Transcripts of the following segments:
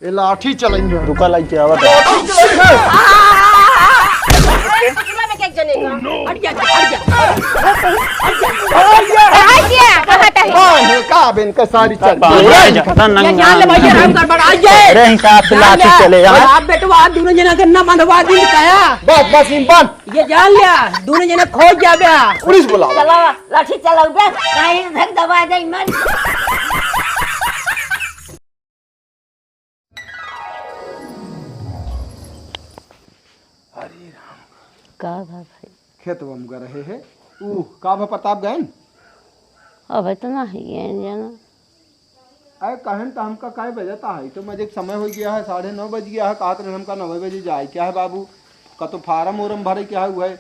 ये लाठी चलेंगे। रुका लाई के आवत का बेन का सारी चल अरे हिसाब से लाठी चले आप बेटवा दोनों जना के ना बंधवा दिन काया बस इन बंद ये जान लिया दोनों जना खोज जाबे पुलिस बुलाओ। चला लाठी चलाऊ बे काहे धक दबा दे मन। का भाई खेत बम कर रहे हैं का भा प्रताप गए अब इतना ही है जाना। अरे कहन तो हमका काय बजता है तो मुझे समय हो गया है 9:30 बज गया है कहते रहे हमका 9 बजे जाए क्या है बाबू का तो फार्म उरम भरे क्या है हुआ है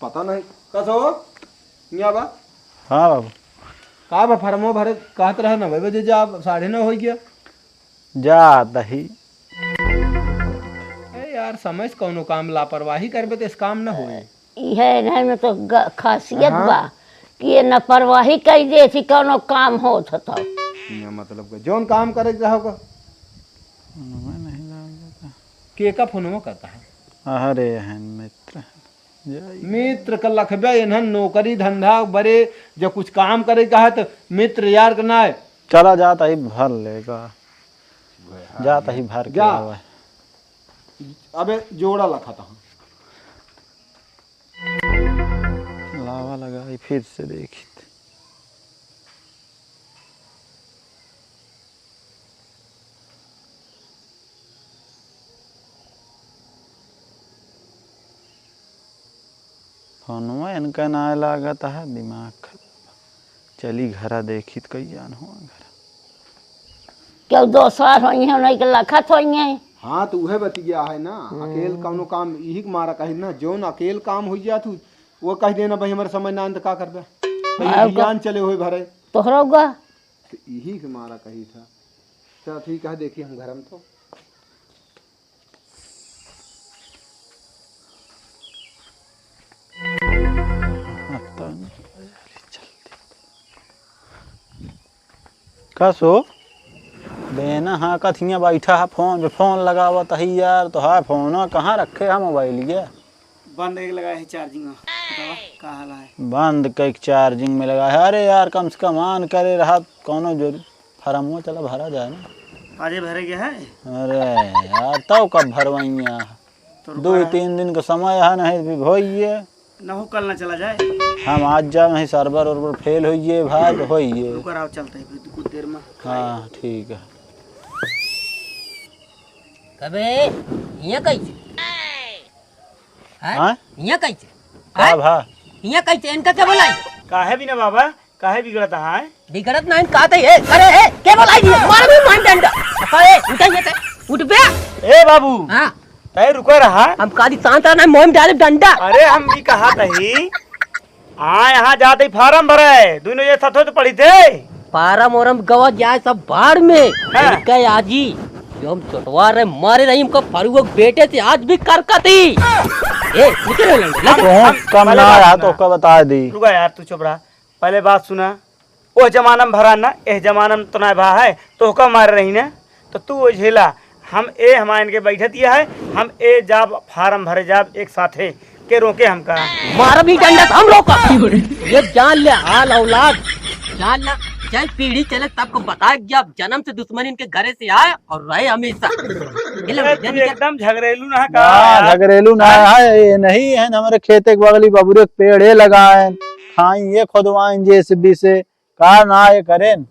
पता नहीं कस हो बा। हाँ बाबू का बा फार्मो भरे कहते रहे 9 बजे जा 9:30 हो गया जा दही यार समझ कौनो काम लापरवाही करबे तो इस काम न होए। यह में तो खासियत बा कि ये लापरवाही कई दे थी कौनो काम होत था मतलब का जोन काम करे होगा के का फोनवा करता है। अरे मित्र मित्र का लखबे इन्हन नौकरी धंधा बड़े जब कुछ काम करे का है तो मित्र यार का ना है। चला जाता ही भर लेगा जाता ही भर जा के अबे जोड़ा लखा था लावा लगाई फिर से देखी फोनवा इनका ना लागत है दिमाग खराब चली घरा देखी तो कई जान हुआ घर क्यों दोसर होई है नहीं के लखत होई है। हाँ तो वह बत गया है ना अकेल कौनो काम यही के मारा कही ना जोन अकेल काम हो गया तू वो कह देना भाई हमारे समय ना का करबे ज्ञान चले हुए भरे तोहरोगा तो यही के मारा कही था। चल ठीक है देखिए हम घर में तो कसो देना हाँ कथियाँ बैठा है फोन पे फोन लगावत है यार तो हाँ फोन कहाँ रखे है मोबाइल ये बंद एक लगा है चार्जिंग बतावा का हाल है बंद कई चार्जिंग में लगा है। अरे यार कम से कम आन करे रहा कोनो जो फार्मो चला भरा जाए ना आजे भरे गया है। अरे यार तब कब भरवाइया 2-3 दिन का समय है नहीं भी होइए ना हो कल ना चला जाए हम आज जा नहीं सर्वर वर्वर फेल होइए भाई तो होइए रुकर आओ चलते हैं फिर कुछ देर में। हाँ ठीक है कबे ये कैसे हाँ ये कैसे का भा ये कैसे इनका क्या बोलाई काहे भी ना बाबा काहे बिगड़ता है बिगड़त नहीं कहते है अरे है क्या बोलाई मार भी मान डंडा अरे उठ ये उठ बे ए बाबू हां तय रुको रहा हम कादी सांता ना मोम डाले डंडा अरे हम भी कहा तही यहाँ जाते फार्म भरे दोनों ये साथ तो पड़ी थे पारा मोरम गवा जाए सब बाढ़ में कह आजी जो हम चटवा रहे मारे रही हमको फरुख बेटे थे आज भी करकती ए निकल लग कम ना आया तो का बता दी रुका यार तू चुप रहा पहले बात सुना वो जमाना में भरा ना इस जमाना में तो ना भा है तो का मार रही ना तो तू वो झेला हम ए हमारे के बैठे दिया है हम ए जाब फार्म भरे जाब एक साथ है के रोके हमका मार भी डंडा हम लोग का ये जान ले हाल औलाद जान ना चल पीढ़ी चले सबको बता जब जन्म से दुश्मनी इनके घरे से आए और रहे हमेशा एकदम झगड़ेलू ना का झगड़ेलू ना है ये नहीं है हमारे खेत के बगली बबूरे पेड़े लगाए खाई ये खुदवाएं जेसीबी से का ना ये करें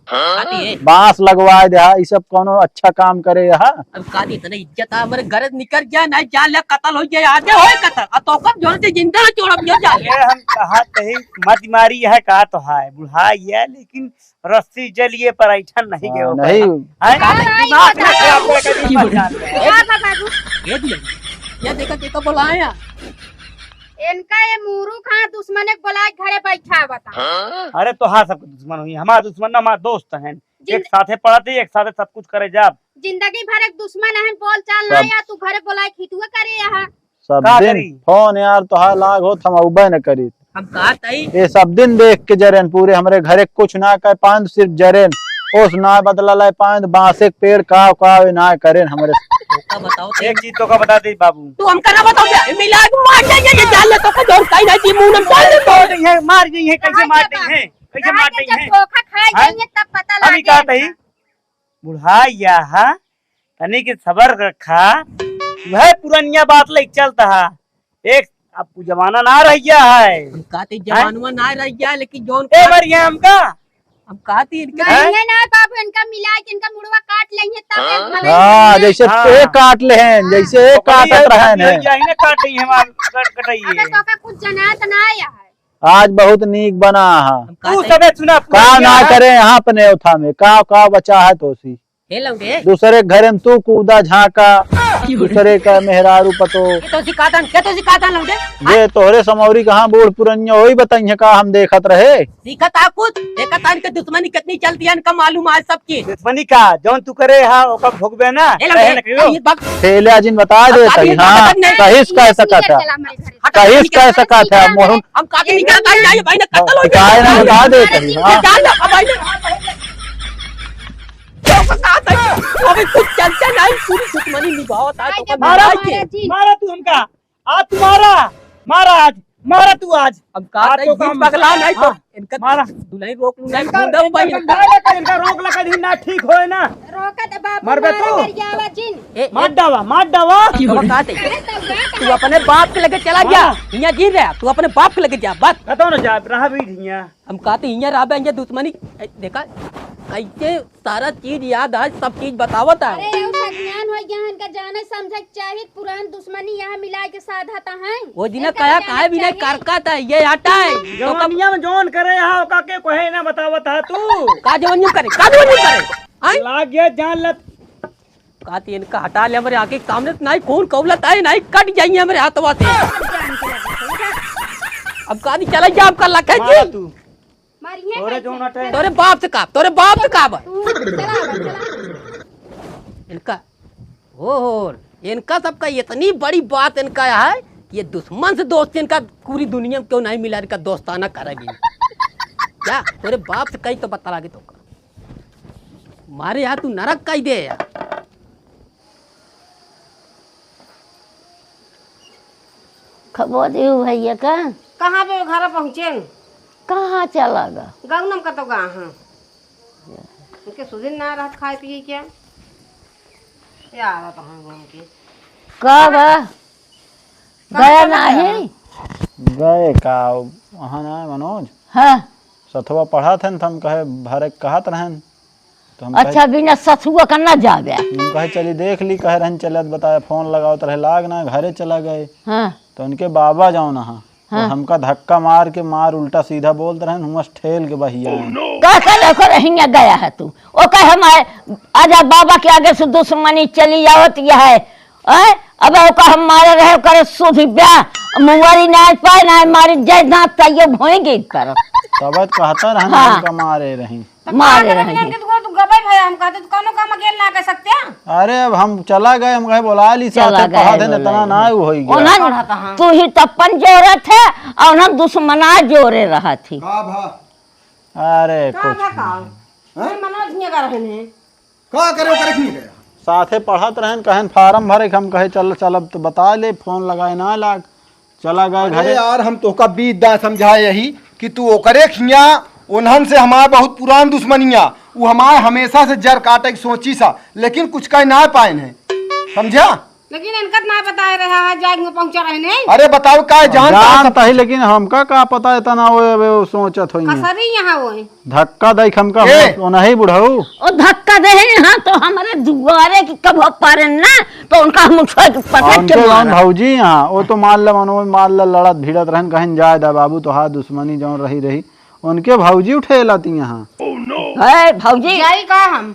बांस लगवाए दे ये सब कोनो अच्छा काम करे यहाँ अब कादी इतना इज्जत है हमारे घर निकल गया नहीं जान ले कत्ल हो गया आज होए कत्ल आ तो कब जोन से जिंदा छोड़ब ये जान ये हम कहा तही मत मारी है का तो है बुढ़ा ये लेकिन रस्सी जलिए पर ऐठन नहीं गयो नहीं ये देखा बुलाया इनका ये मुरू खा दुश्मन एक बोला घरे बैठा बता। अरे तो हाँ सबके दुश्मन हुई हमारा दुश्मन ना हमारा दोस्त हैं एक साथे पढ़ते एक साथे सब कुछ करे जाब जिंदगी भर एक दुश्मन है बोल चाल ना या तू घरे बोला खितुआ करे यहाँ सब दिन फोन यार तो हाँ लाग हो हम उबे न करी हम कहा तई ये सब दिन देख के जरेन पूरे हमारे घरे कुछ ना कर पान सिर्फ जरेन ओस ना बदला ला पाए बांस एक पेड़ का ना करे हमारे। तोका बताओ तो। एक चीज तो का बता दे बाबू, तू हमका ना बताओ क्या मिला के मार जाएंगे ये जान ले तो का जोर काई ना जी मुंह में डाल दे तो। मार रही है, मार रही है, कैसे मार रही है, कैसे मार रही है? जब धोखा खाए जाएंगे तब पता अभी कहा लगेगा। तही बुढ़ा यहाँ तनी के सबर रखा, वह पुरानिया बात ले चलता है। एक अब जमाना ना रह गया है। हम कहते जवानवा ना रह गया लेकिन जोन ए मरिया हमका हम कहते इनका नहीं ना बाबू, इनका मिला के इनका मुड़वा काट लेंगे तब भले हाँ जैसे हाँ। एक काट ले हैं, जैसे एक काटत रहे हैं। यही ना काट रही है, हमार कटाई अबे है। तो का कुछ जनात ना आया है। आज बहुत नीक बना है। हम तू कहते सबे सुना का ना करे यहाँ अपने उठा में का बचा है तो सी हे लौंडे दूसरे के घरे में तू कूदा झाका, दूसरे का मेहरारू पतो ये तो सिखाता लौंडे ये तोहरे समौरी कहाँ बूढ़ पुरनिया वही बताइए का हम देखत रहे। सीखत आ कुछ देखत आ इनके दुश्मनी कितनी चलती है इनका मालूम आज सबकी। दुश्मनी का जौन तू करे हाँ ओका भोगबे ना। हे कहे न लौंडे कहियो। ये बक ठेले जिन बता दे तही हाँ कहिस कह सकत है, कहिस कह सकत है मोहन हम काके निकालता नहीं भाई ने कत्ल हो काय ना बता दे तही हाँ। जान लो भाई ने अभी कुछ चलता नहीं पूरी दुश्मनी निभावत है तो मारा मारा के मारा तू हमका आज तू मारा मारा आज मारा तू आज हम कहते हैं बीच पगला नहीं तो इनका मारा। दुल्हन रोक लूं नहीं बूंदा भाई इनका रोक लगा दी ना ठीक होए ना रोका दे बाबू, मरबे मारा तू। कर जावा जिन। मार डावा मार डावा। हम कहते हैं, तू अपने बाप के लगे चला गया यहाँ जी रहा तू अपने बाप के लगे जा बस। कतो ना जा रहा भी ढिया। हम कहते हैं यहाँ रहा ये दुश्मनी देखा कैसे सारा चीज याद है सब चीज बतावत है। अरे उस अज्ञान हो गया इनका जाने समझ चाहिए पुरान दुश्मनी यहाँ मिला के साधाता है। वो दिन कहा काहे भी नहीं करकत है ये हटा है तो कब जवानिया में जौन करे हाँ ओका के कोहे ना बतावत है तू। का जवानी करे का जवानी करे आई लाग गया जान लत। कहती इनका हटा ले हमारे आंखें के सामने नहीं खून कौलत है नहीं कट जाइए हमारे हाथवा से। अब कहती चला जा आपका लखे मारा जी तू मारिए तोरे जौन हटे तोरे बाप से काप तोरे बाप से काप तू चला इनका हो इनका सबका इतनी बड़ी बात इनका है कि ये दुश्मन से दोस्ती इनका पूरी दुनिया में क्यों नहीं मिला इनका दोस्ताना करेगी क्या तेरे बाप से कही तो बता लागे तो मारे यार तू नरक कही दे यार। खबर दियो भैया का कहाँ पे घर पहुँचे कहाँ चला गा गौनम का तो गाँव है उनके सुदिन ना रहा खाए पिए क्या यार तो हम घूम के कब गया नहीं गए का वहाँ ना मनोज हाँ सथवा पढ़ा थे तो हम कहे भरे कहत रहन तो हम अच्छा बिना ससुआ का न जावे हम कहे चली देख ली कह रहन चलत बताया फोन लगाओ तो रहे लाग ना घरे चला गए हाँ तो उनके बाबा जाओ ना तो हमका धक्का मार के मार उल्टा सीधा बोलते रहन हुआ ठेल के बहिया कह देखो रहिया गया है तू ओ कह हमारे आजा बाबा के आगे से दुश्मनी चली आवत यह है अब ओका हम मारे रहे करे सुध ब्याह मुंगरी ना पाए ना मारी जय दांत तैयो भोएंगे कर तब कहता रहन हाँ। हमका मारे रही मारे रहे तो गबई भैया हम कहते तो कौनो काम अकेले ना कर सकते हैं अरे अब हम चला गए हम कहे बोला ली चला साथे गए, कहा थे इतना ना हो गया उन्हन तू ही तपन जोरे थे और उन्हन दुश्मना जोरे रहा थी का भा अरे कहाँ कुछ था काम मनोज नहीं कर रहे हैं का करे ओकरे नहीं गया साथे पढ़त रहन कहन फार्म भरे के हम कहे चल चल अब तो बता ले फोन लगाए ना लाग चला गए अरे घरे यार हम तो का बीतदा समझाए यही कि तू ओकरे खिया उन्हन से हमारा बहुत पुरान दुश्मनिया वो हमारे हमेशा से जर काटे की सोची सा लेकिन कुछ कह ना पाए है समझा। लेकिन इनका ना बताए रहा है जाग में पहुंचा रहे नहीं अरे बताओ का जानता ही लेकिन हमका का पता इतना वो सोचत होई कसरी यहाँ वो है धक्का देख हमका ए! वो नहीं बुढ़ऊ ओ धक्का दे हाँ तो हमारे दुआरे की कब पारे ना तो उनका हम उठा के पकड़ उनके के जौन मारा भौजी यहाँ वो तो मान ला मनो मान ला लड़त भिड़त रहन कहन जाए दा बाबू तो हाथ दुश्मनी जौन रही रही उनके भौजी उठे लाती यहाँ है भौजी जाई का हम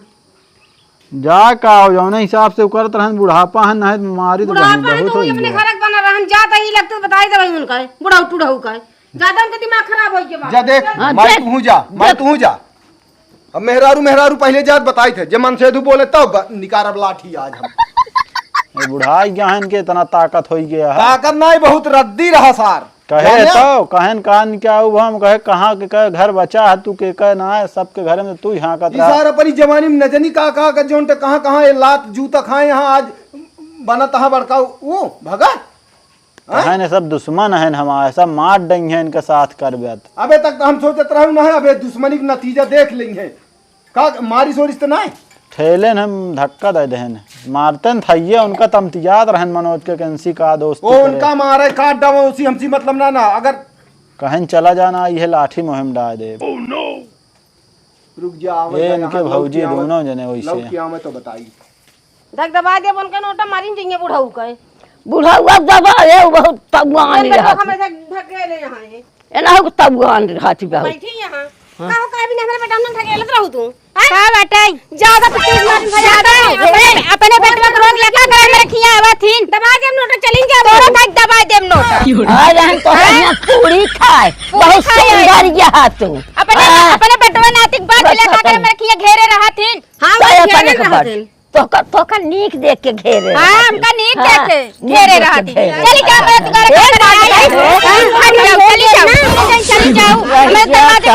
जा का हो जौन हिसाब से करत रहन बुढ़ापा है ना मारी तो बुढ़ापा बहुत है तो होई अपने गया। घर बना रहन जाता ही लगता बताई दे भाई उनका बुढ़ाऊ टूढ़ाऊ का ज्यादा उनका दिमाग खराब हो गया जा देख हाँ, मैं देख। तू जा मैं तू जा अब मेहरारू मेहरारू पहले जात बताई थे जब मन सेधु बोले तब निकारब लाठी आज हम ये बुढ़ाई ज्ञान के इतना ताकत हो गया है ताकत नहीं बहुत रद्दी रहा सार कहे तो कहन कान क्या हुआ हम कहे कहाँ के कहे घर बचा है तू के कहे ना है सबके घर में तू यहाँ का सारा परी जवानी में नजनी कहाँ का जोन कहाँ कहाँ ये लात जूता खाए यहाँ आज बना तहा बड़का वो भगत कहने सब दुश्मन है हमारे सब मार देंगे है इनके साथ कर बैत। अबे तक हम सोचत रहे ना है अबे दुश्मनी का नतीजा देख लेंगे का मारी सोरिस तो नहीं ठेले हम धक्का दे देन मारते न थैये उनका तमतियात रहन मनोज के कैंसी का दोस्त वो उनका मारे काट डावा उसी हमसी मतलब ना अगर कहन चला जाना ये लाठी मुहिम डाल दे। रुक जा ये इनके भौजी दोनों जने वैसे क्या मैं तो बताई धक दबा दे बन के नोटा मारी चाहिए बुढ़ाऊ का बुढ़ाऊ दबा है बहुत तबगान रहा हमेशा ढकेले यहाँ है एना को तबगान रहती बहू बैठी यहाँ काहो का भी हमरा बेटा न ढकेलत रहू तू का बेटा ज्यादा पच्चीस मिनट ज्यादा अपने बेटवा को रोक लगा कर रखिया आवा थीन दबा देम नोटा चली जा तोरा भाग दबा देम नोटा आज हम तो यहाँ पूरी खाए बहुत सुंदर यह तू अपने बेटवा नातिक बात लगा कर रखिया घेरे रहा थीन हां घेरे रहा थीन तो का नीक देख के घेरे हां हमका नीक देख के घेरे रहा थी चली जा मैं तुम्हारे चली जाओ मैं दरवाजे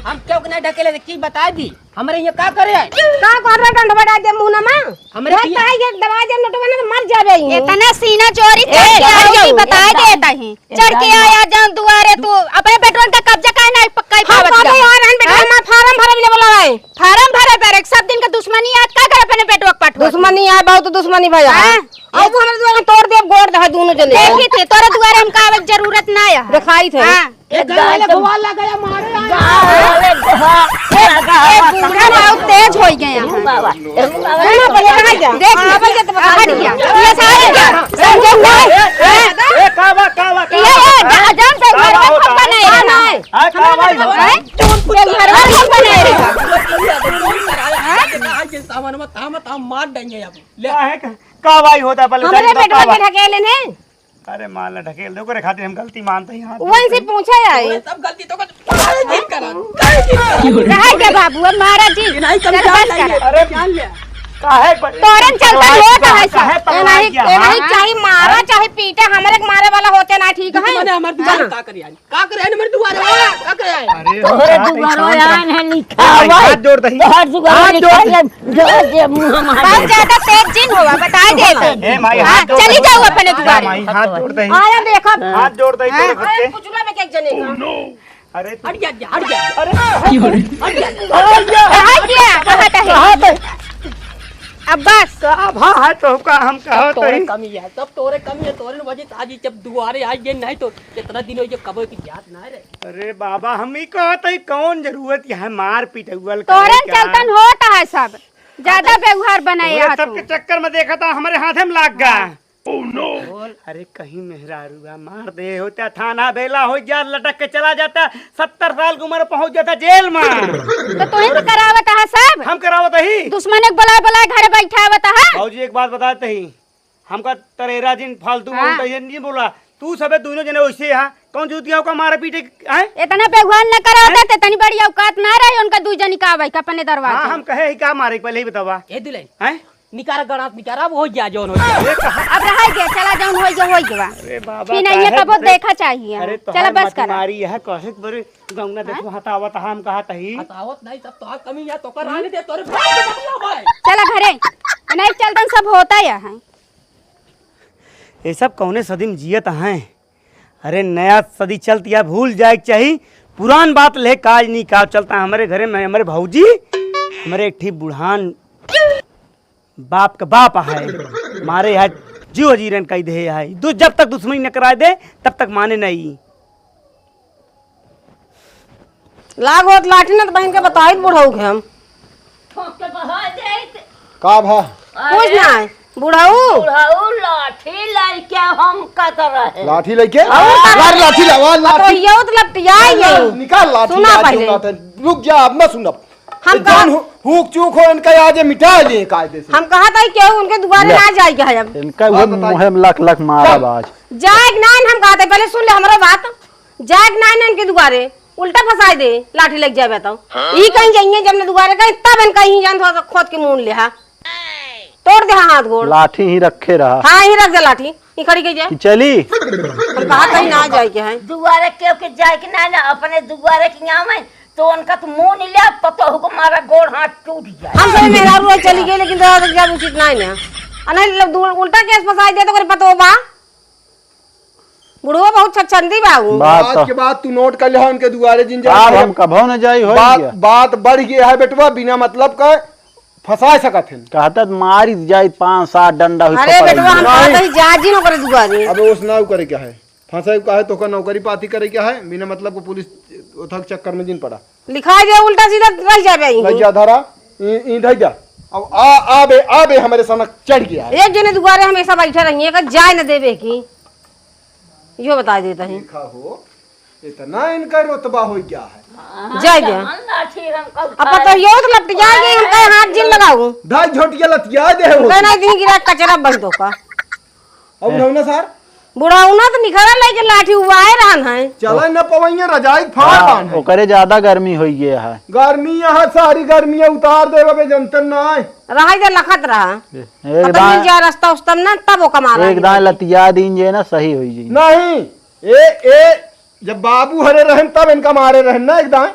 हम क्यों नहीं ढकेले की बता दी हमरे यहाँ का करे का कर रहा डंड बड़ा दे मुंह ना मां हमरे रहता है ये दबा दे नोटा ना मर जावे इतना सीना चोरी करके बता देता है चढ़ के आया जान दुआरे तू अपने पेट्रोल का कब्जा काहे नहीं पक्का पावत का यार हन बेटा मैं फार्म भरे ले बोला है फार्म भरे पर सब दिन का दुश्मनी याद का कर अपने पेट्रोल पट दुश्मनी है बहुत दुश्मनी भैया अब तू हमारे दुआरे तोड़ दे गोड़ दे दोनों जने देखी थे तोरे दुआरे हमका आवे जरूरत ना है दिखाई थे एक गाय भगवा लगाया मारे बूढ़ा बहुत तेज हो गए बाबा देख हट गया ये सारे समझो ए कावा कावा ये जान पे घर में खप्पा नहीं नहीं हां कावा घर में खप्पा नहीं सामान में ताम मार देंगे अब ले है कावाई होता पहले हमारे बेटवा के ढकेले ने अरे मान ले ढकेल दो करे खातिर हम गलती मानते हैं वहीं से पूछा है सब गलती तो करा रहा के बाबू अब महाराज जी नहीं कम अरे जान ले काहे तोरन चलता लोट है काहे सब पकड़ा नहीं गया नहीं चाहे मारा चाहे पीटे हमारे मारे वाला होते ना ठीक है मैंने हमारे दुआरे का करे यानी का करे यानी मेरे दुआरे का करे यानी अरे तोरे दुआरो यान है निकावा हाथ जोड़ दही तोहर दुआरो निकाल जो मुंह बहुत मार ज्यादा तेज जिन हुआ बता दे ए माई हाथ जोड़ चली जाओ अपने दुआरे माई हाथ जोड़ दही आया देखा हाथ जोड़ दही तेरे अरे बच्चे कुचला में एक जने का अरे हट जा हट जा कहा गया बहुत है अब बस साहब हां तो का हम कहो तो तोरे कमी है सब तोरे कमी है तोरे वजह आज जब दुआरे आई ये नहीं तो कितना दिन हो ये कबो की याद ना रे अरे बाबा हम ही कहत है कौन जरूरत है मार पीट हुअल तोरन चलतन होता है सब ज्यादा व्यवहार बनाया सब के चक्कर में देखा था हमारे हाथ में लाग गया अरे कहीं मेहरारूआ मार दे होता थाना बेला हो जा लटक के चला जाता 70 साल की उम्र पहुंच जाता जेल में तो तुही तो करावत है सब हम करावत ही दुश्मन एक बुलाए बुलाए घर बैठावत है भाजी एक बात बताते ही हमका तरेरा जिन फालतू बोलता है नहीं बोला तू सबे दोनों जने वैसे है कौन जूतियां का मारे पीटे हैं इतना व्यवहार न करावत तो तनी बड़ी औकात ना रही उनका दू जनी का भाई अपने हां दरवाजे हम कहे ही का मारे पहले ही बतावा ए दिले हैं निकारा गणात निकारा वो हो जा जोन हो जा अब रह गया चला जाऊन हो गया अरे बाबा फिर नहीं ये कबो देखा चाहिए अरे तो चला बस कर मारी है कहे बड़े गंगा देखो हटावत हम कहा तही बतावत नहीं सब तो कमी है तो कर रहने दे तोरे भाई चला घरे नहीं चलतन सब होता है ये सब कौने सदी में जियत हैं अरे नया सदी चलती है भूल जाए चाहिए पुरान बात ले काज नहीं का चलता हमारे घरे में हमारे भौजी हमारे एक ठीक बुढ़ान बाप का बाप है मारे है जीव जीरन कही दे है जब तक दुश्मनी न करा दे तब तक माने नहीं लागो लाठी ना तो बहन के बताई बुढ़ाऊ के हम का भा कुछ ना है बुढ़ाऊ बुढ़ाऊ लाठी लड़के हम कत रहे लाठी लेके यार लाठी लावा तो लाठी ये तो लपटियाई है निकाल लाठी सुना आज पहले। सुना था। रुक जा अब मत सुन हम जान हुक चूक हो इनका आज मिटा लिए कायदे से हम कहा था कि उनके दुआरे ना जाएगा है अब इनका वो मुंह में लख लख मारा बाज जाएग नाइन हम कहा था पहले सुन ले हमारा बात जाएग नाइन उनके दुआरे उल्टा फंसा दे लाठी लग जाए बताओ ई कहीं जाइए जब ने दुआरे का तब इन कहीं जान खोद के मुंह ले तोड़ दे हाथ गोड़ लाठी ही रखे रहा हाँ ही रख दे लाठी ये खड़ी गई जाए कि चली हम कहा कहीं ना जाए के है दुआरे के जाए कि ना ना अपने दुआरे की यहाँ में तो उनका तो मुंह नहीं लिया पतो को मारा गोड़ हाथ टूट जाए। हम सब मेरा रुआ चली गई लेकिन जब उचित नहीं ना अने उल्टा केस फसाई दे तो करे पतो बा बुढ़वा बहुत छछंदी बाबू। बात आज तो के बाद तू नोट कर ले उनके दुआरे जिन अब हम कभो न जाई हो बात गया। बात बढ़ गया है बेटवा बिना मतलब का फंसा सकत है। कहता मारी जाई 5-7 डंडा हुई अरे बेटवा हम कहते ही जाजी न करे दुआरे अब उस नाव करे क्या है फंसाई का है तो का नौकरी पाती करे क्या है बिना मतलब को पुलिस उथक चक्कर में जिन पड़ा लिखा दे उल्टा सीधा रह जाबे भैया धरा ई धई जा अब आबे हमारे सनक चढ़ गया है। एक जने दुआरे हमेशा बैठे रहिए का जाए न देवे की यो बता देता है देखा हो इतना इनका रुतबा हो गया है जाए दे अब तो यो तो लपट जाएगी उनका हाथ जिन लगाऊं ढाई झोटिया लतिया दे हो कहना दिन गिरा कचरा बन दो का अब ना सर बुढ़ा उना तो निखरा लेके लाठी हुआ है रहन है चला न पवैया रजाई फाड़ बांध है। ओकरे ज्यादा गर्मी होई गया है। गर्मी यहाँ सारी गर्मी उतार देवे बे जनतन ना है रहा दे लखत रहा एक अपन दाएं जा रास्ता उस्तम ना तब वो कमा रहा एक दाएं लतिया दीन जे ना सही होई जी। नहीं ए जब बाबू हरे रहन तब इनका मारे रहन ना एकदम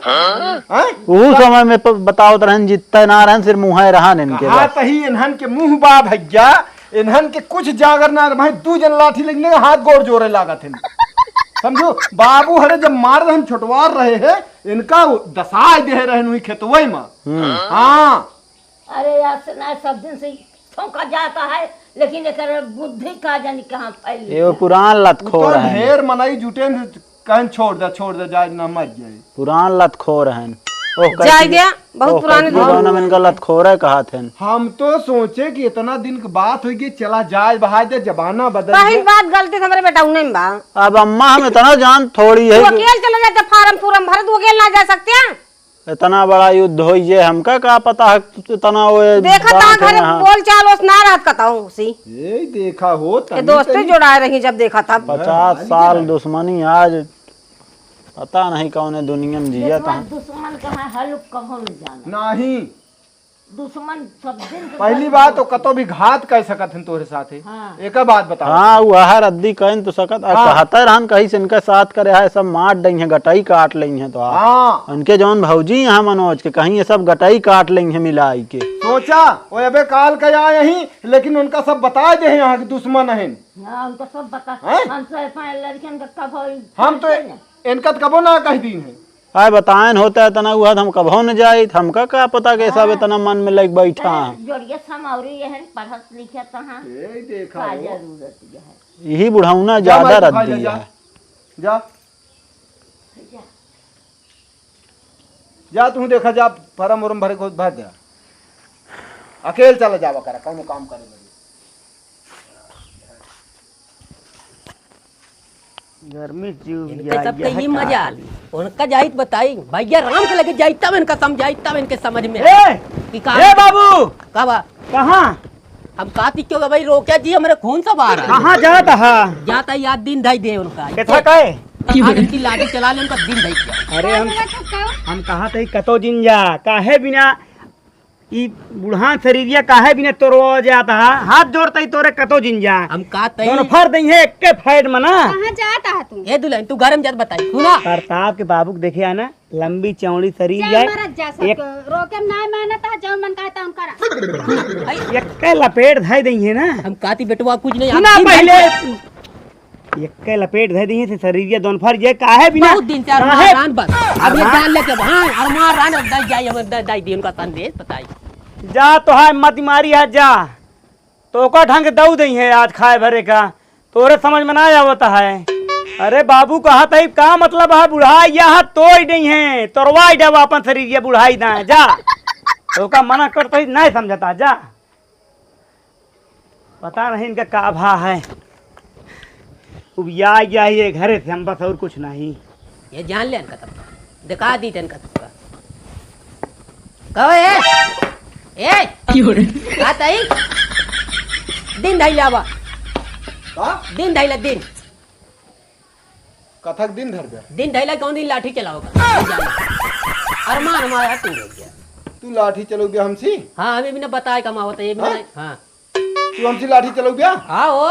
हैं उस समय में बताओ रहन जितने ना रहन सिर्फ मुँह रहन इनके हाँ बस। तही इन्हन के मुंह बा भैया इन्हन के कुछ जागर ना भाई दू जन लाठी लगने हाथ गोड़ जोरे लागत है समझो बाबू हरे जब मार रहन छुटवार रहे है इनका दसाए दे रहन हुई खेतवई में। हाँ अरे यार सुना सब दिन से ठोका जाता है लेकिन एक बुद्धि का जानी कहाँ फैली। ये पुरान लतखोर तो है। ढेर मनाई जुटे कहन छोड़ दे जाए ना मर जाए पुरान लतखोर है। जाए दिया बहुत पुराने जमाना में इनका लतखोर है कहा थे। हम तो सोचे कि इतना दिन की बात होगी चला जाए बहाय दे जमाना बदल पहली गया। बात गलती से हमारे बेटा उन्हें बा अब अम्मा हम इतना जान थोड़ी है तू कि अकेले चले जाते फार्म पूरम भर तू अकेले ना जा सकते हैं इतना बड़ा युद्ध हो ये हमका क्या पता है इतना वो देखा था बात है घर यहाँ। बोल चाल उस ना रात का हूँ उसी ये देखा हो ये दोस्तें जोड़ाए रही जब देखा था 50 साल दुश्मनी आज पता नहीं कौन दुनिया में जिया था। दुश्मन कहाँ हलुक कहो न जाना नहीं दुश्मन सब दिन के पहली बात तो कतो भी घात कर सकत हैं तोरे साथे। हाँ। एक बात बता हाँ वह रद्दी कहन तो सकत कहता रहन कहीं से इनके साथ करे है सब मार दई है गटाई काट ली है तो हाँ उनके जौन भौजी यहाँ मनोज के कहीं ये सब गटाई काट ली है मिलाई के सोचा वो अबे काल का आए यहीं लेकिन उनका सब बता दे यहाँ के दुश्मन है। हाँ उनको सब बता हैं? हम सब लड़कियन का कब होई हम तो इनका तो कबो ना कह दिन है आए बतायन होता है इतना हुआ हम कभो न जाए हमका क्या पता के सब इतना मन में लग बैठा है। जोड़िए समावरी यह पढ़त लिखत कहाँ ये देखा का हो। जरूरत है यही बुढ़ाऊना जा ज्यादा भाई, भाई, रद्दी जा, है। जा जा तू देखा जा फरम उरम भरे को भर दे अकेले चला जावा करा कौन काम करे लगी। गर्मी जीव इनके सबके ये मजा आली उनका जाइत बताई भैया राम के लगे जाइत तब इनका समझाई तब इनके समझ में ए कि का ए बाबू का बा कहाँ हम काती क्यों भाई रोके जी हमारे खून सब आ रहा है कहाँ जाता है जाता याद दिन ढाई दे उनका कैसा कहे आज इनकी लाठी चला ले उनका दिन ढाई किया अरे हम कहा थे कतो जिन जा काहे बिना ई बुढ़ान शरीरिया काहे बिना तोरवा जाता है हाथ जोड़ता ही तोरे कतो जिन जा हम का तई दोनों फर दई है एक के फाइट मना कहाँ जाता है तू ए दुल्हन तू घर में जात बताई सुना प्रताप के बाबू के देखे आना लंबी चौड़ी शरीर जा है मरत जा सब एक रोके ना मानता है जौन मन कहता उनका एक के लपेट धाई दई है ना हम काती बेटवा कुछ नहीं सुना दिन पहले ढाई- एक के लपेट धाई दई है शरीरिया दोनों फर ये काहे बिना बहुत दिन से अरमान रान बस अब ये जान लेके हाँ अरमान रान अब दाई जाई हमें दाई दी उनका संदेश बताई जा तो है मत मारी आज जा तो का ढंग दऊ दई है आज खाए भरे का तोरे समझ में ना आवता है। अरे बाबू कहा था का मतलब है बुढ़ाई यहाँ तोड़ नहीं है तोड़वाई जब अपन शरीर ये बुढ़ाई ना है जा तो का मना करता ही नहीं समझता जा पता नहीं इनका का भा है उबिया गया ये घरे से हम बस और कुछ नहीं ये जान ले इनका तब दिखा दी इनका तब कहो ए का तई दिन ढाई लावा हाँ? दिन ढाई ला दिन कथक दिन धर गया दिन ढाई ला कौन दिन लाठी चलाओगा अरमान हमारा तू हो गया तू लाठी चलोगे हमसी हाँ हमें भी ना बताए कमा होता ये भी हाँ? नहीं हाँ तू हमसी लाठी चलोगे हाँ हो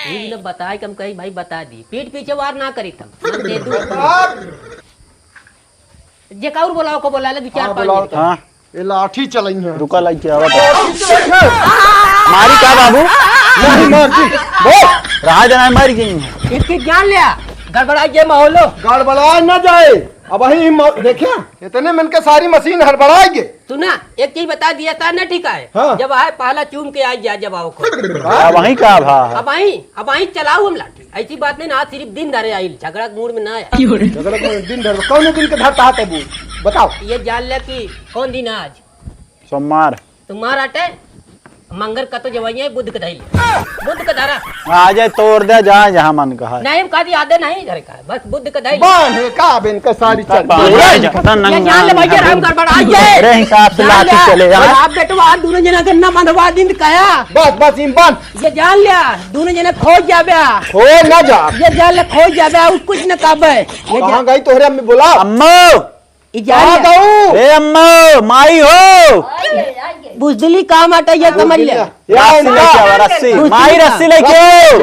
ये लोग बताए कम कही भाई बता दी पीठ पीछे वार ना करी तुम हम दे दूं जे काउर बोलाओ को बोला ले दो चार पांच मिनट। हाँ ये लाठी चलाई है रुका लाई क्या मारी का बाबू नहीं मार दी बोल रहा देना मारी गई इसकी जान लिया गड़बड़ा के माहौलो गड़बड़ा न जाए। अब वही देखिए इतने में इनके सारी मशीन हड़बड़ाएंगे। सुना एक चीज बता दिया था ना ठीक है हाँ। जब आए पहला चूम के आई जा जब आओ को वही का भा अब आई चलाऊ हम लाठी ऐसी बात नहीं ना सिर्फ दिन धरे आई झगड़ा मूड में ना आया झगड़ा को दिन धर कौन दिन के धरता है तबू बताओ। ये जान ले कि कौन दिन आज सोमवार तुम्हारा अटे मंगर का तो जवाइया बुद्ध का धैल बुद्ध का धारा आ जाए तोड़ दे जहाँ जहाँ मन कहा नहीं हम कहा आदे नहीं धरे का बस बुद्ध का धैल बांधे का अब इनका सारी चल ये जान ले भैया राम गड़बड़ आ जाए रे हिसाब से लाठी चले आप बेटवा दोनों जना के ना मनवा दिन कया बस इन बांध ये जान लिया दोनों जना खोज जाबे हो ना जा ये जान ले खोज जाबे कुछ न काबे ये कहां गई तोहरे अम्मी बोला अम्मो कहां गऊ ए अम्मो माई हो बुजदली काम आटा ये समझ ले रस्सी लेके आओ रस्सी माई रस्सी लेके आओ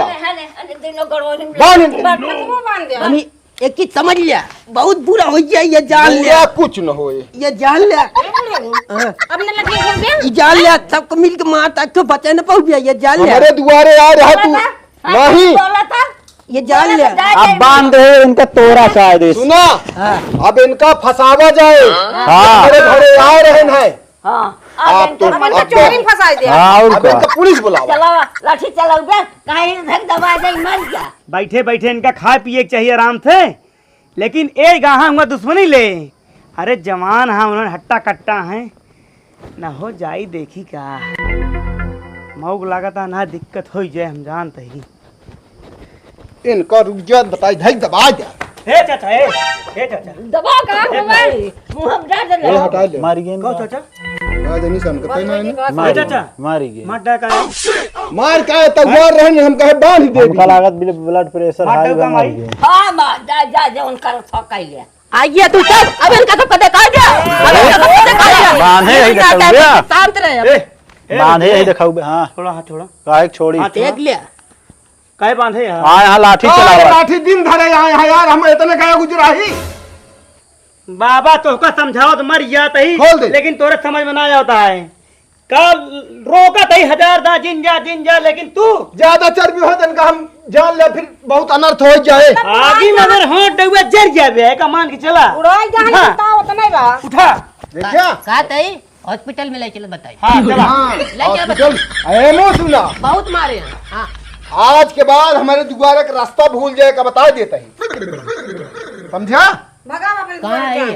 अमी एक चीज समझ लिया बहुत बुरा हो जाए ये जान लिया पूरा कुछ न होए। ये जान लिया अपने लड़की घूम गया ये जान लिया सबको मिल के मार तक तो बचे न पाऊ ये जान लिया हमारे दुआरे आ रहा तू नहीं ये जान लिया अब बांध दे इनका तोरा चाहे दे सुना अब इनका फसावा जाए हाँ मेरे घरे आ रहे हैं आप तो अपन का चोरी में फंसा दे हाँ और अब क्या इनका पुलिस बुलाओ। चलाओ लाठी चलाओ बे कहीं धक दबा दे मर जा बैठे बैठे इनका खाए पिए के चाहिए आराम से लेकिन एक गाहा हुआ दुश्मनी ले अरे जवान हाँ उन्होंने हट्टा कट्टा है न हो जाई देखी का मऊक लागता ना दिक्कत हो जाए हम जानते ही इनका रुजत बताई धक दबा जा हे चाचा हे चाचा दबा का मुंह हम जा दे ये हटा ले मारी गई कहो चाचा आज नहीं सन करते ना इन्हें। मारी चाचा। मारी गई मत डा का मार का है तब मार रहे हैं हम कहे बांध दे हमका लागत ब्लड प्रेशर मार हाई दो का मारी मारी। गई हां मां जा जा जा उनका थकाई ले आइए तू सब अब इनका सब पता कर जा अब इनका सब पता कर जा बांधे यही देखा हुआ शांत रहे बांधे यही देखा हुआ हाँ थोड़ा हाथ छोड़ा काहे छोड़ी हाँ, देख लिया काहे बांधे यार हाँ यहाँ लाठी चला हुआ लाठी दिन धरे आए हैं यार हम इतने गए गुजराही बाबा तो का समझाओ तो मर जाता ही खोल दे। लेकिन तोरे समझ में ना आता है कल रोका तही हजार दा जिन जा लेकिन तू ज्यादा चर्बी हो तो इनका हम जान ले फिर बहुत अनर्थ हो जाए। आगे में अगर हाथ डुबे जर जाबे का मान के चला उड़ाई जहां उठा। बताओ उतना ही बा उठा देखिया कहा तई हॉस्पिटल में ले चलो बताइए हाँ चला हाँ ले जा हॉस्पिटल एमो सुना बहुत मारे हैं हाँ आज के बाद हमारे दुआरे का रास्ता भूल जाए का बता देता ही समझा। भगा अपने कहाँ है ये?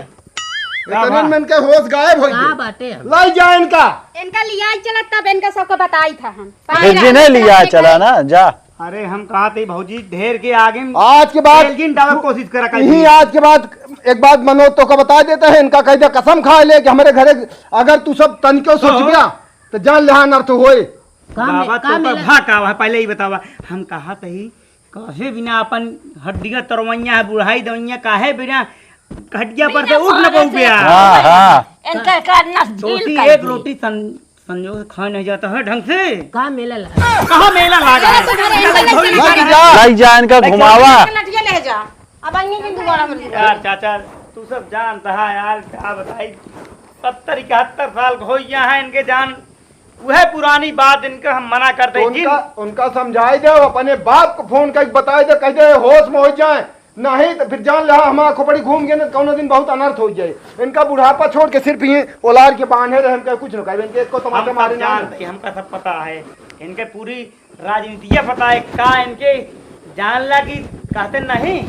इतने में इनके होश गायब हो कहाँ गए। बाटे हम लाई जा इनका इनका लिया चला तब इनका सबको बताई था हम जिन्हें लिया चला ना जा अरे हम कहा थे भौजी ढेर के आगे आज के बाद तेलगिन डालने की कोशिश करा यही आज के बाद एक बात मनोज तो का बता देता है इनका कह दे कसम खा ले कि हमारे घरे अगर तू सब तनिको सोच गया तो जान ले अनर्थ होए। बाबा तो पर भाका है पहले ही बतावा हम कहा तही काहे बिना अपन हड्डियां तरवैया है बुढ़ाई दवैया काहे बिना हड्डियां पर से उठ न पाऊ गया हाँ हाँ इनका का नस रोटी ढील कर एक दी। रोटी संयोग से खा नहीं जाता है ढंग से कहाँ मेला लगा कहाँ मेला लागा है? लग जा। लाई जा इनका घुमावा लटिया ले जा अब आएंगे कि दोबारा मिल यार चाचा तू सब जानता है यार क्या बताई 70-71 साल हो गया है इनके जान वह पुरानी बात इनका हम मना करते तो हैं उनका उनका समझाई दे अपने बाप को फोन करके बताई दे कह दे होश में हो जाए नहीं तो फिर जान ले हमारा खोपड़ी घूम गए ना कौनो दिन बहुत अनर्थ हो जाए। इनका बुढ़ापा छोड़ के सिर्फ ये ओलार के बांधे रहे हम कुछ न कहे इनके एक को हम टमाटर सब मारे ना जानते हैं, हमका सब पता है इनके पूरी राजनीतिया पता है का इनके जान ला की कहते नहीं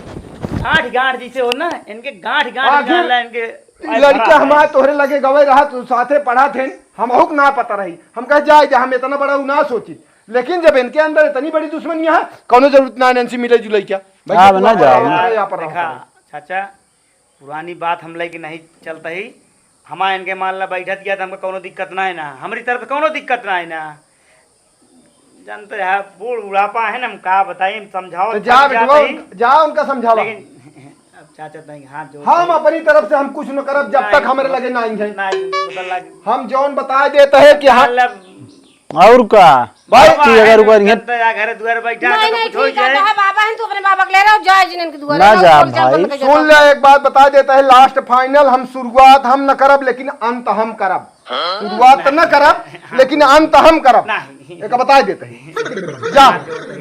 गांठ गांठ जैसे हो ना इनके गांठ गांठ आखिर जान ला इनके लड़के हमारे तोहरे लगे गवे रहा तू साथे पढ़ा थे हम हुक ना पता रही हम कह जाए हम इतना बड़ा ना सोची लेकिन जब इनके अंदर इतनी बड़ी दुश्मनी है कौनो जरूरत ना नैन्सी मिले जुले क्या हाँ, बना जाओ। यहाँ पर देखा चाचा पुरानी बात हम लेके नहीं चलता ही हमारे इनके मान ला बैठा दिया था हमको कोनो दिक्कत ना है ना हमारी तरफ कोनो दिक्कत ना है ना जानते हैं बूढ़ बुढ़ापा है ना हम कहा बताइए समझाओ तो जा बेटवा जा उनका समझावा लेकिन अब चाचा नहीं हाथ जोड़ हम अपनी तरफ से हम कुछ न करब जब तक हमारे लगे ना आएंगे ना बदल लग हम जौन बता देते हैं कि हाँ और का भाई, की अगर ऊपर यहाँ घर द्वार बैठा नहीं तो नहीं कुछ हो ठीक है जाए। तो है बाबा है, तू अपने बाबा को ले रहा हो, जाए जिनन के दुआरे ना जाओ, जा खोल के भाई। बंद कर जाओ। सुन ले, एक बात बता देता है, लास्ट फाइनल, हम शुरुआत हम न करब लेकिन अंत हम करब। शुरुआत न करब लेकिन अंत हम करब, नहीं। एक बता देते हैं। जा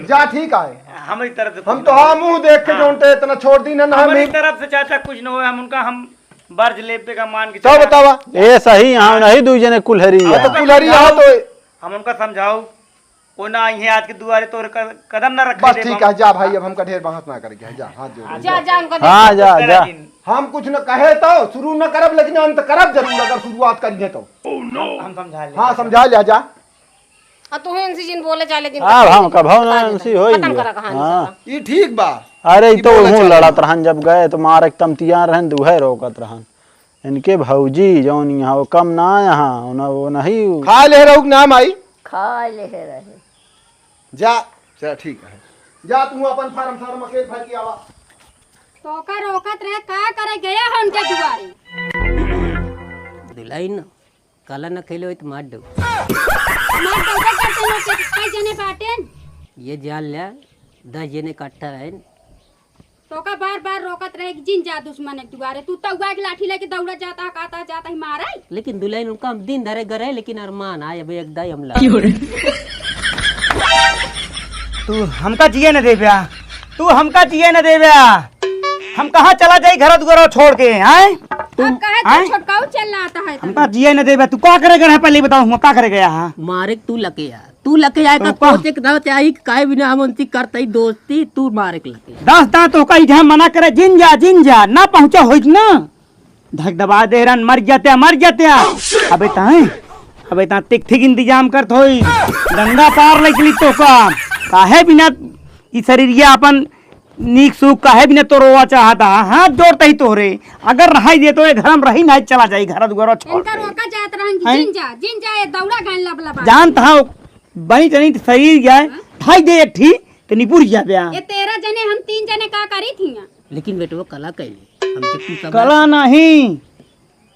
जा ठीक है, हमारी तरफ से हम तो हाँ मुंह देख के जोनते इतना छोड़ दी ना हमारी हम। तरफ से चाचा कुछ न हो, हम उनका हम बर्ज लेपे का मान के तो चला। बतावा, ए सही यहाँ नहीं दू जने कुल्हरी ये तो कुलहरी यहाँ तो हम उनका समझाओ, वो ना आई है आज के दुआरे तो कदम ना रखे। बस ठीक है, जा भाई, अब हमका ढेर बहस ना करेंगे, जा हाथ जोड़। जा जा उनको दे। हाँ जा जा हम कुछ न कहे तो शुरू न करब लेकिन अंत करब जरूर, अगर शुरुआत करिए तो। हम समझा ले। हाँ समझा लिया, जा। और तू इनसे जिन बोले चाले दिन अब हम कभो ना उसी होई खत्म करा कहानी हाँ सारा। ये ठीक बा। अरे ई तो हूँ लड़त रहन, जब गए तो मार एकदम तियार रहन, दुहे रोकत रहन। इनके भौजी जौन यहाँ वो कम ना यहाँ वो नहीं खा ले रहू नाम आई, खा ले रहे। जा चल ठीक है, जा तू अपन फार्म फार्म अकेले भाई की आवा। तो का रोकत रहे, का करे गया है उनके दुआरे। दिलाई ना काला ना खेले हो तो मार दो। मार दौका करते लोग के कई जने बाटेन। ये जान लिया 10 जने इकट्ठा है। तो का बार बार रोकत रहे कि जिन जा दुश्मन के दुआरे, तू तो उगा के लाठी लेके दौड़ा जाता काता जाता ही मारा। लेकिन दुल्हन उनका हम दिन धरे गए लेकिन अरमान आए अब एक दाई हमला। तू हमका जिए न देव्या, तू हमका जिए न देव्या। हम कहाँ चला जाई घर दुआर छोड़ के? हैं अब कहे तू छोटकाऊ चलना आता है तो। हमका जिए न देव्या। तू क्या करे गया पहले बताओ, हम क्या करे गया? हाँ मारे तू लके आए तो सोचे के ना चाहिए काहे बिना हम उनसी करते ही दोस्ती तू मारे के लके। 10 दांत तो कहीं जहाँ मना करे जिन जा ना पहुँचा हो ना धक दबा दे रन मर जाते। अबे ता तिक इंतजाम करत होई गंगा पार लगली तो काहे बिना ई शरीर ये अपन नीक सुख काहे बिना तो रोवा चाहता। हाथ जोड़ते ही तोरे अगर रहाई दे तो ये घर में रही नहीं चला जाई घर दुआर छोड़ इनका रोका जात रहन कि जिन जा ये दौड़ा गान लबला। जानता हूँ बनी चनी शरीर जाए ठाई दे एक ठी तो निपुर जा बया। ये 13 जने हम 3 जने का करी थी। लेकिन बेटे वो कला कैले हम तो तू सब कला नहीं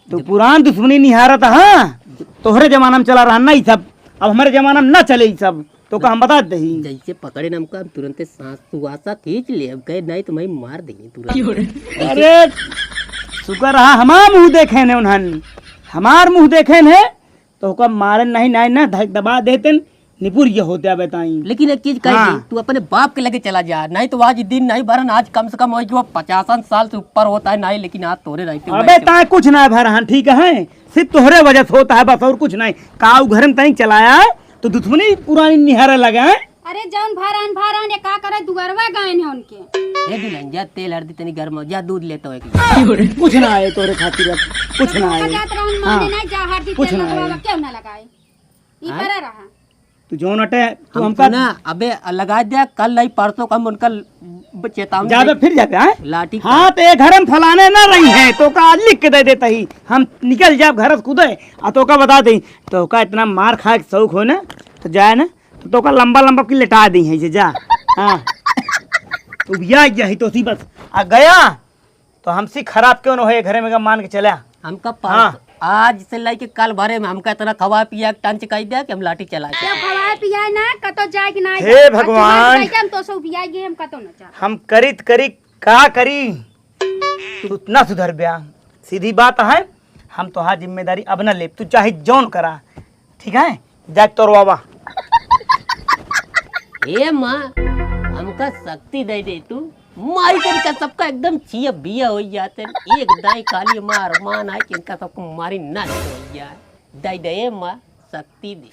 तो पुरान दुश्मनी निहारत। हाँ तोहरे जमाना में चला रहा ना ये सब, अब हमारे जमाना में ना चले ये सब तो का हम बता दही। जैसे पकड़े ना हमको हम तुरंत सांस सुवासा खींच ले, अब कहे नहीं तो मैं मार देंगे तुरंत। अरे शुक्र रहा हमार मुंह देखे ने उन्हन, हमार मुंह देखे ने तो का मारे नहीं ना धक दबा देते निपुर ये होते बताई। लेकिन एक चीज कही हाँ। तू अपने बाप के लगे चला जा, नहीं तो आज दिन नहीं भरन, आज कम से कम वो 50 साल से ऊपर होता है नहीं, लेकिन आज तोरे रहते अबे ता कुछ ना भरहन ठीक है, सिर्फ तोहरे वजह से होता है बस और कुछ नहीं। काऊ घर में तनी चलाया है तो दुश्मनी पुरानी निहारे लगे हैं। अरे जौन भारान ये का करे दुगरवा गायन है उनके। ए दुल्हन जा तेल हल्दी तनी गर्म हो जा, दूध लेता है कुछ ना आए तोरे खातिर, कुछ ना आए। जात रहन माने नहीं जा हर कुछ तेल ना लगवा है। क्यों ना लगाए ई करे रहा। तू जो नटे तू हमका हमका ना अबे लगा दिया, कल नहीं परसों कम उनका चेतावनी ज्यादा फिर जाते हैं लाठी हाँ तो ये घर में फलाने ना रही है तो का लिख के दे देता ही हम निकल जाए घर से खुदे आ तो का बता दी तो का इतना मार खा के शौक हो ना तो जाए ना तो का लंबा की लेटा दी है जा। हाँ तो यही तो सी बस आ गया तो हमसे खराब क्यों न हो घर में का मान के चला। हमका हाँ। आज से लेके कल भरे में हमका इतना खवा पिया टंच कह दिया कि हम लाठी चला के क्या खवाए पियाए ना कतो जाए कि ना हे भगवान। हम तो सब पियाए गे हम कतो ना जा। हम करी का करी तू ना सुधर बया, सीधी बात है। हम तो हाँ जिम्मेदारी अब न ले, तू चाहे जौन करा ठीक है जा तोर बाबा। ए माँ हमका शक्ति दे दे तू, माई का सबका एकदम चिया बिया हो जाते, एक दाई काली मार मान आए कि इनका सबको मारी ना हो जाए, दे दे माँ शक्ति दे।